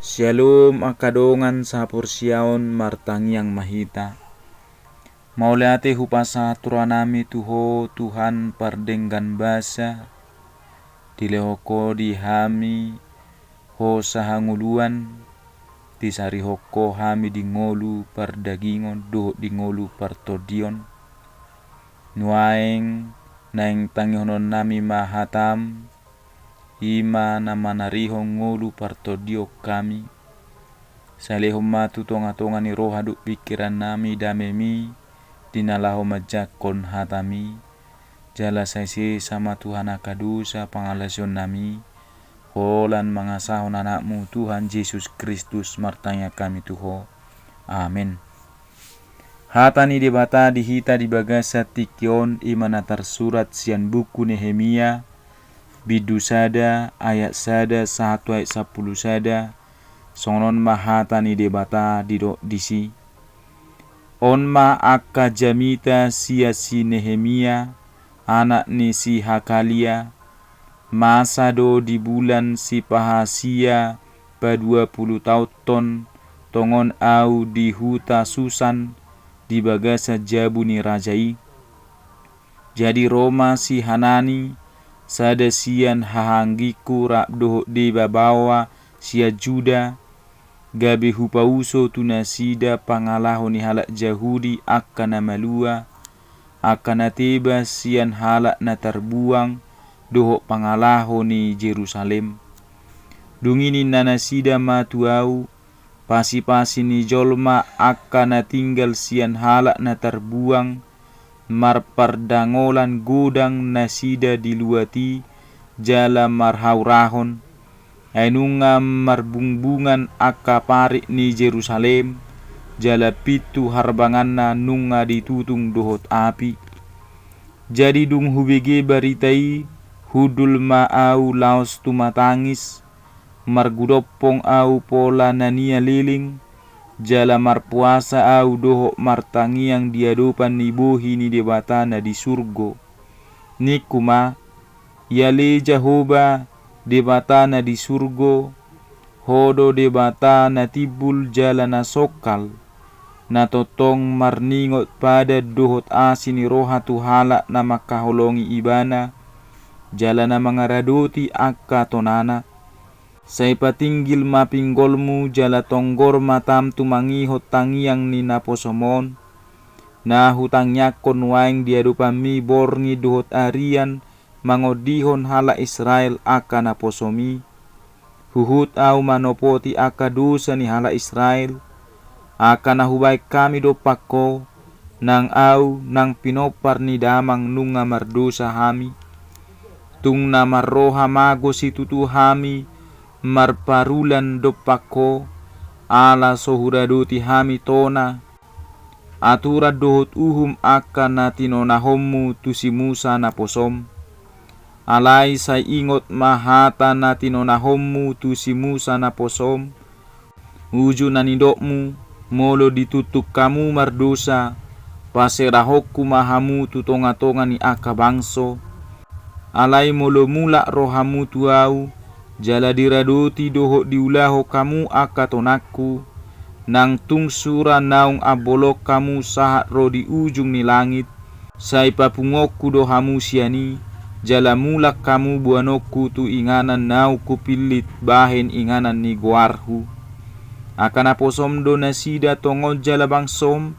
Shalom akadongan sa porsiaon martangiang mahita. Mauliate hupasa turanami tuho Tuhan pardenggan basa. Dilehoko di hami ho sahanguluan. Tisari hoko hami di ngolu pardagingon do di ngolu partodion. Nuaeng naeng tangihonon nami mahatam. Ima na manarihong ngolu partodio kami. Salehom matu tonga-tonga ni roh haduk pikiran nami damemi. Dinalaho majakon hatami. Jala saisi sama Tuhan akadusa pangalasion nami. Holan mangasahon anakmu Tuhan Yesus Kristus martanya kami Tuho. Amin. Hatani debata dihita di bagasa tikion imanatar surat sian buku Nehemia. Bidu sada ayat sada 1 ayat 10 sada sonon mahatani debata didok disi onma akka jamita sia si Nehemia anak ni si Hakalia masa do di bulan si Pahasia pa 20 tahun tongon au di huta Susan di bagasa jabu ni rajai jadi Roma si Hanani sada sian hahanggiku rabdo de babawa sia Juda gabe hupauso tunasida pangalaho ni halak Jahudi akana malua akana teba sian halak na terbuang doho pangalaho ni Jerusalem dungini nanasida matuau pasi-pasi ni jolma akana tinggal sian halak na terbuang marpardangolan godang nasida diluati jala marhaurahon ainunga marbungbungan akaparik ni Jerusalem jala pitu harbanganna nunga ditutung dohot api jadi dung hubege baritai hudul maau laos tumatangis margudoppong au pola nania liling jala marpuasa au doho martangiang diadopan ni bohi ni debatana di surgo. Nikuma yale Jahoba debatana di surgo. Hodo debatana tibul jala na sokal. Na totong marningot pada dohot asini roha tuhala na makaholongi ibana. Jala na mangaradoti akka tonana. Say patinggil mapinggolmu jala tonggor matam tumangihot tangiang ni naposomon. Na hutang yakon waing diadupami borngi duhot arian mangodihon hala Israel aka naposomi. Huhut au manopoti aka dosa ni hala Israel. Aka nahubaik kami dopako nang au nang pinopar ni damang nunga mardosa hami. Tung na marroha mago situtu hami. Marparulan dopako ala sohuradoti hami tona atura dohot uhum akka natinonahommu tusi Musa naposom alai say ingot mahata natinonahommu tusi Musa naposom uju nanindokmu molo ditutuk kamu mardosa paserahokku mahamu tutonga-tonga ni akka bangso alai molo mula rohamu tuau jala diradoti doho diulaho kamu akatonakku nang tungsura naung abolok kamu sahat ro di ujung ni langit say papungokku dohamu siani jala mulak kamu buanokku tu inganan nau kupilit bahen inganan ni guarhu akan aposom do nasida tongon jala bangsom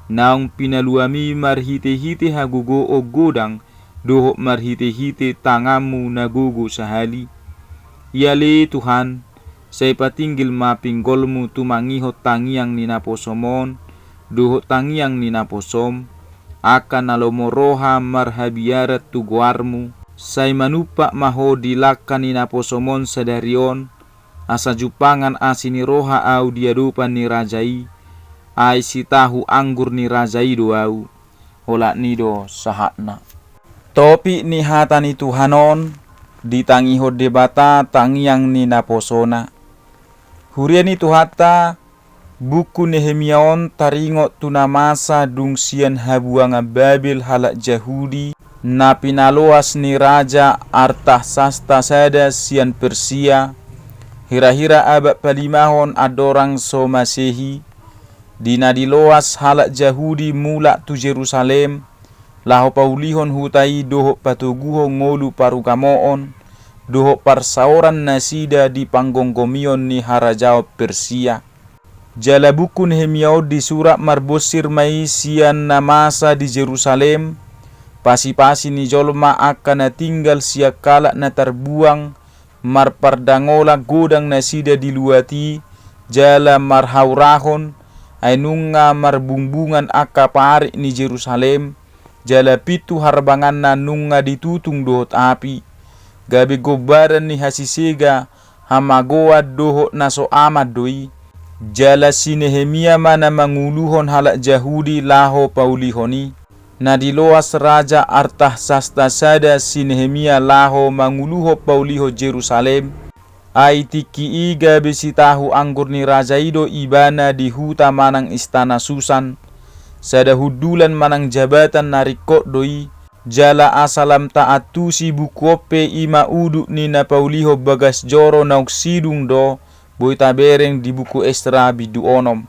naung pinaluami marhite-hite hagugo o godang doho marhite-hite tangamu nagugo sahali. Yali Tuhan, say patinggil mapinggolmu tumangihot tangiang ni naposomon, duhot tangiang ni naposom, akan nalomoroha marhabiarat tuguarmu, say manupa maho dilakan ni naposomon sadarion, asa jupangan asini roha au diadupan ni rajai, ay sitahu anggur ni rajai doau, holak nido sahatna. Topi ni hatani Tuhanon, ditangiho debata tangiang ni naposona. Huriani tuhata buku Nehemiaon taringot tunamasa dungsian habuanga Babel halak Jahudi na pinaloas ni Raja Artahsasta sada sian Persia Hira-hira abad palimahon adorang so Masehi, dina diloas halak Jahudi mulak tu Jerusalem, laho paulihon hutai doho patuguho ngolu parugamoon, doho parsaoran nasida di panggonggomion ni harajao Persia. Jala buku Nehemia di surat marbosir mai sian na masa di Jerusalem, pasi-pasi ni jolma akan na tinggal siak kalak na terbuang, marpardangola godang nasida diluati, jala marhaurahon, ainunga marbungbungan akapari ni Jerusalem, jala pitu harbangan na nunga ditutung dohot api, gabi gobaran ni hasisega hamagoa dohot naso amat doi, jala si Nehemia mana manguluhon halak Jahudi laho paulihoni, na diloas Raja Artahsasta si Nehemia laho manguluho pauliho Jerusalem, ai tiki iga besi tahu anggur ni Raja Ido ibana di huta manang istana Susan, sada hudulan manang jabatan narikot doi, jala asalam taatu si bukope ima uduk ni na pauliho bagas joro nauk sidung do, boy tabereng di buku Esra bidu onom.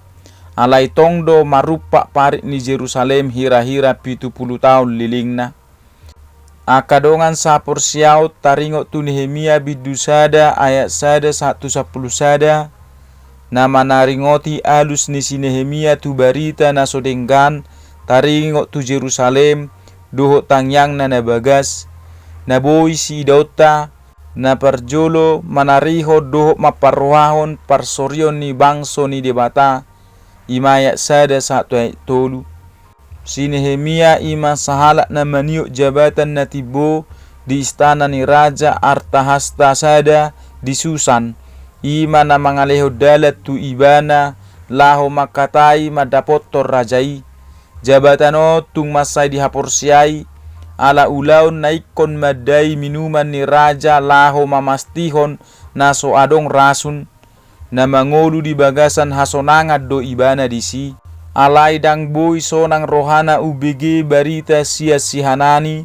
Alai tongdo marupa parik ni Jerusalem hira-hira 70 tahun lilingna. Akadongan sapor siaut taringot tu Nehemia bidu sada ayat sada 110 sada. Nama naringoti alus ni si Nehemia tu barita nasodenggan taringot tu Jerusalem doho tangyang na nabagas. Naboy si idota na parjolo manariho doho maparwahon parsorion ni bangso ni debata. Ima ayat sada 1 ayat 3. Si Nehemia ima sahalak na maniuk jabatan na tibo di istana ni Raja Artahsasta di Susan. Ima na mangaleho dalat tu ibana laho makatai madapotor rajai. Jabatan o tung masai dihaporsiai ala ulaun naikon madai minuman ni Raja laho mamastihon naso adong rasun. Na mangolu di bagasan hasonangat do ibana disi, alai dang boy sonang rohana UBG barita sia sihanani,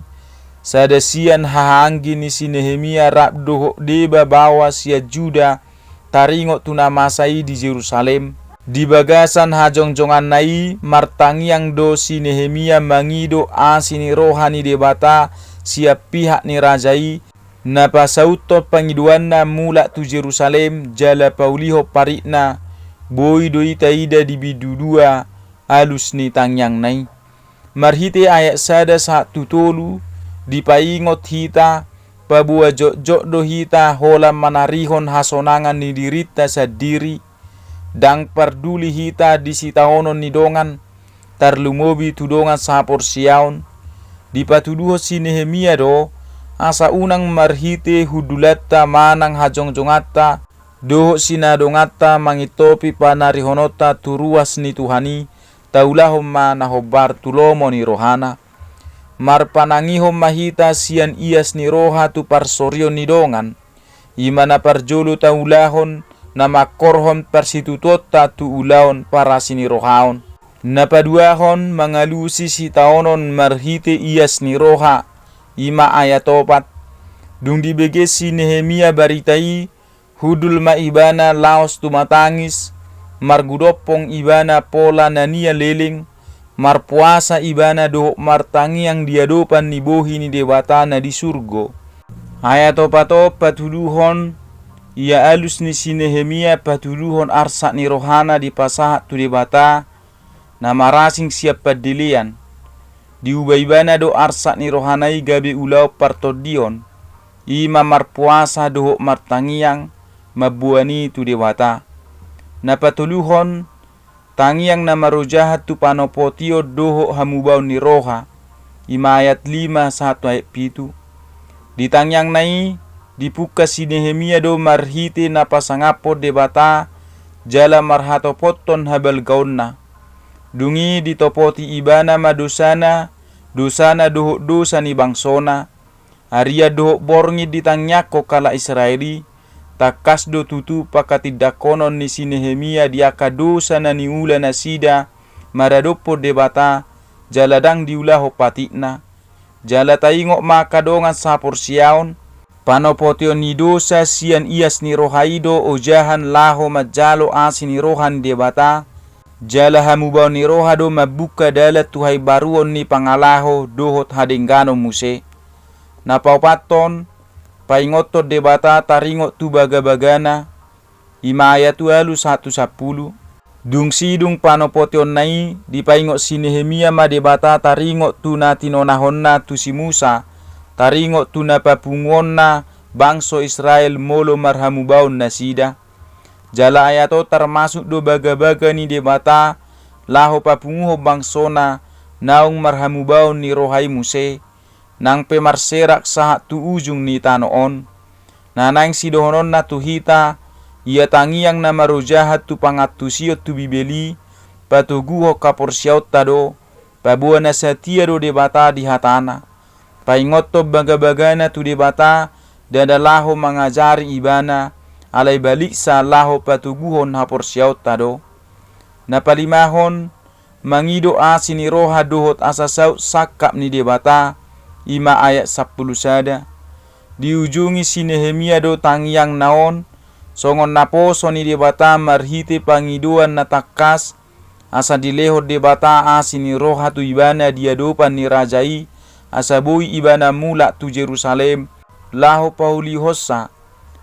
sada sian hahanggi ni si Nehemia rap doho deba bawa sia Juda taringot tuna masai di Jerusalem. Di bagasan hajongjongan nai martangiang do si Nehemia mangido asini rohani debata siap pihak ni rajai, na pasauto pangiduanna mulak tu Jerusalem jala pauliho parikna boy doi taida di bidudua alus ni tangyang nai. Marhite ayat sada 1 tolu dipaingot hita pabua jok-jok do hita holam manarihon hasonangan ni dirita sadiri, dang parduli hita di sitaonon ni dongan tarlumobi tudongan sapor siaun. Dipatuduho si Nehemia do asa unang marhite hudulata manang hajongjongatta doho sinadongata mangitopi panarihonota turuas ni Tuhani taulahom manahobar tulomo ni rohana. Marpanangihom mahita sian ias ni roha tu parsorio ni dongan, imana parjolo taulahon na makorhon persitutota tu ulaon parasini rohaon. Napaduahon mangalusi si taonon marhite ias ni roha, ima ayat 4. Dung dibege si Nehemia baritai hudul ma ibana laos tumatangis, margudopong ibana pola nania leling, marpuasa ibana doh martangi yang diadopan ni bohi ni dewata na di surgo. Ayat 4 patuluhon ia alus ni si Nehemia patuluhon arsak ni rohana di pasahat tu debata na marasing siap padilian. Diubaibana do arsak ni rohanai gabe ulau partodion, ima marpuasa doho martangiang mabuani tu dewata. Napatuluhon tangiang na marojahat tu panopotio doho hamubau ni roha, ima ayat 5 1 ayat 7. Di tangiang nai dipuka si Nehemia do marhite na pasangapo debata jala marhato poton habal gaonna. Dungi ditopoti ibana madosana, dosana doho dosa ni bangsona, aria doho borngi ditanyako kala Israeli, takas do tutu pakatidakonon ni si Nehemia diaka dosa na niula nasida, maradopo debata, jaladang diulah patikna, jala taingok makadongan sapor siaon, Panopotion ni dosa sian ias ni rohaido o jahan laho majalo asi ni rohan debata. Jala hamubao ni rohado mabuka dalat tuhai baruon ni pangalaho dohot hadenggano muse. Napaupaton paingoto debata taringot tu baga-bagana. Ima ayatu alu 110. Dung sidung panopotion nai di paingot si Nehemia ma debata taringot tu na tinonahonna tu si Musa. Taringot tu na papungon na bangso Israel molo marhamubaon na sida. Jala ayato termasuk do baga-baga ni debata laho papunguho bangso na naung marhamubaon ni rohai Muse. Nang pemarserak sahat tu ujung ni tanoon. Nanaing sidohonon na tuhita ia tangiang na marojahat tu pangatusiyot tu bibeli patuguho kaporsiyaut tado pabuan na satia do debata di hatana. Paingoto baga-bagana tu debata dada laho mangajari ibana alay balik sa laho patuguhon haporsiyaut tado. Napalimahon mangido asini roha dohot asasaut sakap ni debata ima ayat 10 sada. Diujungi si Nehemia do tangiang naon songon naposo ni debata marhite pangiduan na takas asa dilehot debata asini roha tu ibana diadopan ni rajai asabui ibana mula tu Jerusalem laho pauli hossa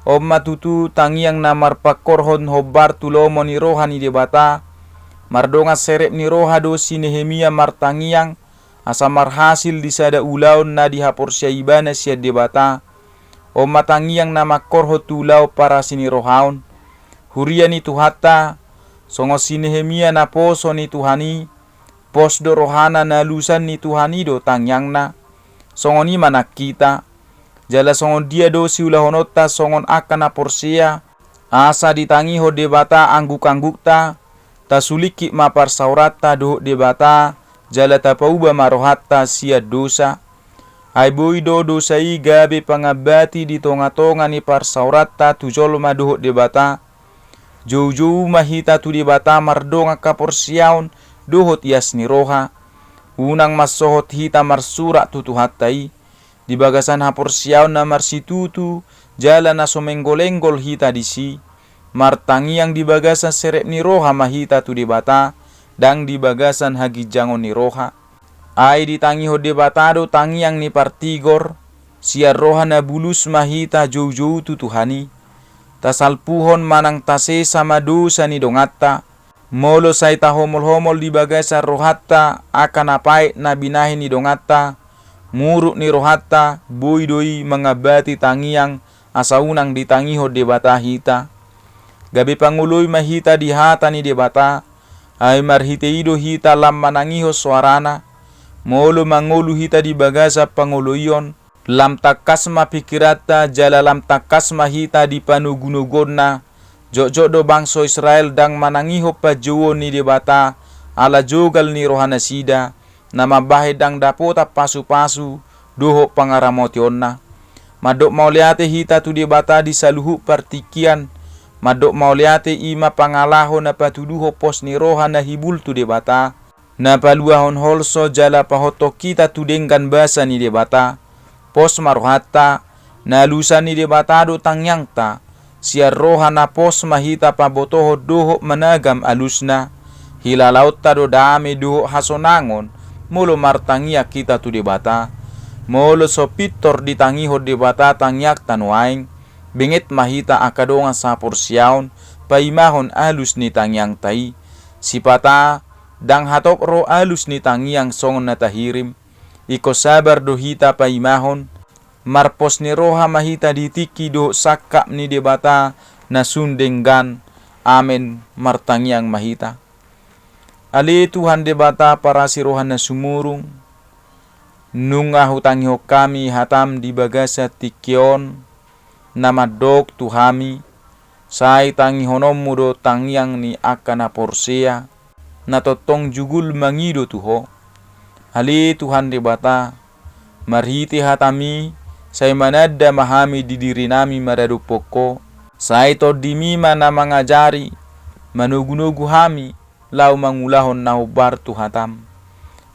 omma tutu tangiang na marpakorhon hobar tu lomo ni roha ni debata mardonga serep ni roha do si Nehemia martangiang asa marhasil di sada ulaon na dihaporsya ibana siya debata omma tangiang na makorho tu ulaw para sini rohaon huria ni tuhata songo si Nehemia na poso ni tuhani pos do rohana na lusan ni tuhani do tangiang na songon ni manakita jala songon dia do si ulahonota songon akan na porsia asa ditangi ho debata angguk-anggukta tasuliki mapar saurata do debata jala tapauba marohatta sia dosa ay boy do dosai gabe pangabati di tonga-tonga ni par saurata tujol madoh debata jauh-jauh mahita tu debata mardonga kaporsiaon dohot yas ni roha unang masohot hita marsurak tutuhatai di bagasan haporsiaon na marsitutu jala na somenggol-enggol hita disi martangiang di bagasan serep ni roha mahita tu debata dang di bagasan hagijangon ni roha ay ditangi ho debata do tangiang ni partigor siar roha na bulus mahita jauh-jauh tutuhani tasalpuhon manang tase sama dosa ni dongatta molo say tahomol-homol di bagasa rohatta akan apai na binahi ni dongatta muruk ni rohatta boy doi mengabati tangiang asaunang ditangiho debata hita gabi panguloy mahita di hata ni debata ay marhite ido hita lam manangiho suarana molo mangulu hita di bagasa panguloyon lam takas mapikirata jala lam takas mahita di panugunugonna jok-jok do bangso Israel dang manangiho pajowo ni debata ala jogal ni rohana sida nama bahe dang dapota pasu-pasu doho pangaramotionna madok mauliate hita tu debata di saluhu partikian madok mauliate ima pangalaho na patuduho pos ni rohana hibul tu debata na paluahon holso jala pahoto kita tu denggan basa ni debata pos marohata na lusan ni debata do tangyangta siar roha na pos mahita pabotoho doho managam alusna hilalaut tado dame doho hasonangon molo martangia kita tu debata molo sopitor ditangiho debata tangyak tanuaing bengit mahita akadonga sa porsiaon paimahon alus ni tangyang tai sipata dang hatop ro alus ni tangyang songon na tahirim iko sabar do hita paimahon marpos ni roha mahita ditiki do sakap ni debata na sundenggan amen martangiang mahita ali Tuhan debata para si roha na sumurung nunga hutangiho kami hatam di bagasa tikion namadok tuhami say tangihonom mudo tangiang ni akana porsea na totong jugul mangido tuho ali Tuhan debata marhiti hatami say manada mahami di diri nami maradu poko say to dimima na mangajari manugunugu hami lau mangulahon na hubar tu hatam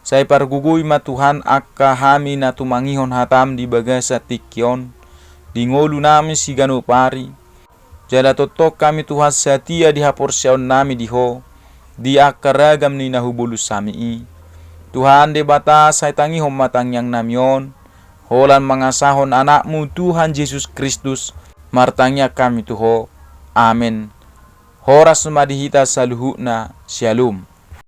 say pargugoy matuhan akka hami na tumangihon hatam di bagasa tikyon di ngolu nami si ganu pari. Jala totok kami Tuhan setia di haporsiaon nami diho, di akaragam ni nahubulus sami i. Tuhan de batas saya tangi homatang yang namion, holan mangasahon anakmu Tuhan Yesus Kristus, martangnya kami tuho. Amin. Horas madihita saluhuna. Shalom.